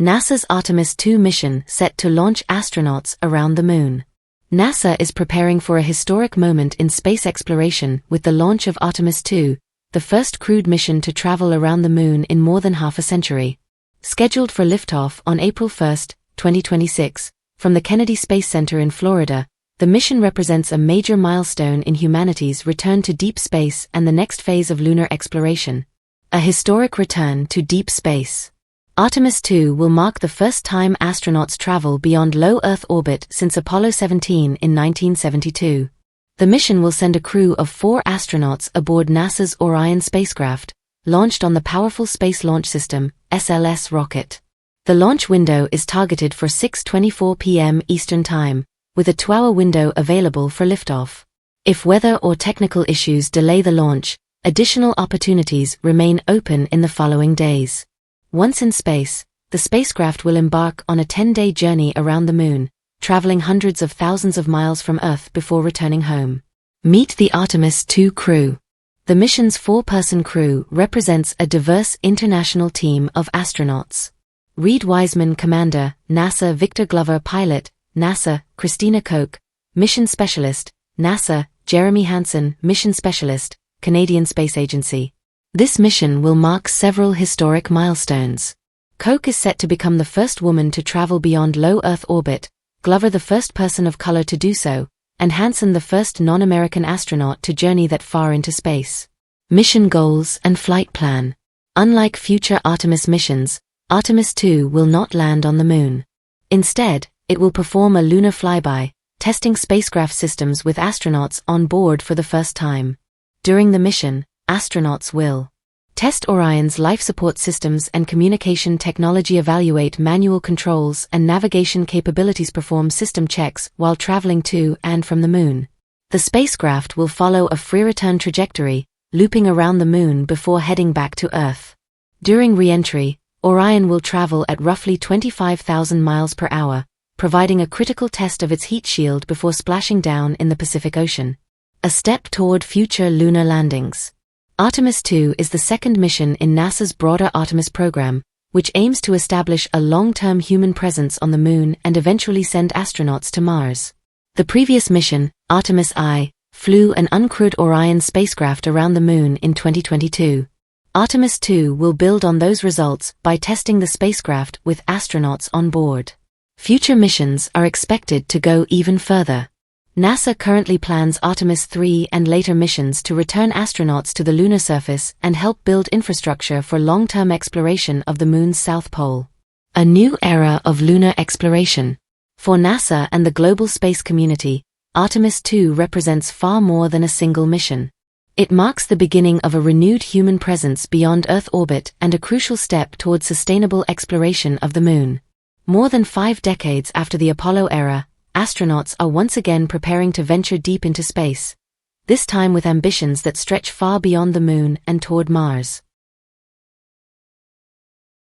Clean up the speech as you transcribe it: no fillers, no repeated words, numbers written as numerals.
NASA's Artemis 2 mission set to launch astronauts around the Moon. NASA is preparing for a historic moment in space exploration with the launch of Artemis 2, the first crewed mission to travel around the Moon in more than half a century. Scheduled for liftoff on April 1, 2026, from the Kennedy Space Center in Florida, the mission represents a major milestone in humanity's return to deep space and the next phase of lunar exploration. A historic return to deep space. Artemis 2 will mark the first time astronauts travel beyond low Earth orbit since Apollo 17 in 1972. The mission will send a crew of 4 astronauts aboard NASA's Orion spacecraft, launched on the powerful Space Launch System (SLS) rocket. The launch window is targeted for 6:24 p.m. Eastern Time, with a 2-hour window available for liftoff. If weather or technical issues delay the launch, additional opportunities remain open in the following days. Once in space, the spacecraft will embark on a 10-day journey around the Moon, traveling hundreds of thousands of miles from Earth before returning home. Meet the Artemis 2 crew. The mission's 4-person crew represents a diverse international team of astronauts. Reid Wiseman, Commander, NASA. Victor Glover, Pilot, NASA. Christina Koch, Mission Specialist, NASA. Jeremy Hansen, Mission Specialist, Canadian Space Agency. This mission will mark several historic milestones. Koch is set to become the first woman to travel beyond low Earth orbit, Glover the first person of color to do so, and Hansen the first non-American astronaut to journey that far into space. Mission goals and flight plan. Unlike future Artemis missions, Artemis 2 will not land on the Moon. Instead, it will perform a lunar flyby, testing spacecraft systems with astronauts on board for the first time. During the mission, astronauts will test Orion's life support systems and communication technology, evaluate manual controls and navigation capabilities, perform system checks while traveling to and from the Moon. The spacecraft will follow a free return trajectory, looping around the Moon before heading back to Earth. During re-entry, Orion will travel at roughly 25,000 miles per hour, providing a critical test of its heat shield before splashing down in the Pacific Ocean. A step toward future lunar landings. Artemis 2 is the second mission in NASA's broader Artemis program, which aims to establish a long-term human presence on the Moon and eventually send astronauts to Mars. The previous mission, Artemis I, flew an uncrewed Orion spacecraft around the Moon in 2022. Artemis 2 will build on those results by testing the spacecraft with astronauts on board. Future missions are expected to go even further. NASA currently plans Artemis 3 and later missions to return astronauts to the lunar surface and help build infrastructure for long-term exploration of the Moon's south pole. A new era of lunar exploration. For NASA and the global space community, Artemis 2 represents far more than a single mission. It marks the beginning of a renewed human presence beyond Earth orbit and a crucial step towards sustainable exploration of the Moon. More than 5 decades after the Apollo era, astronauts are once again preparing to venture deep into space, this time with ambitions that stretch far beyond the Moon and toward Mars.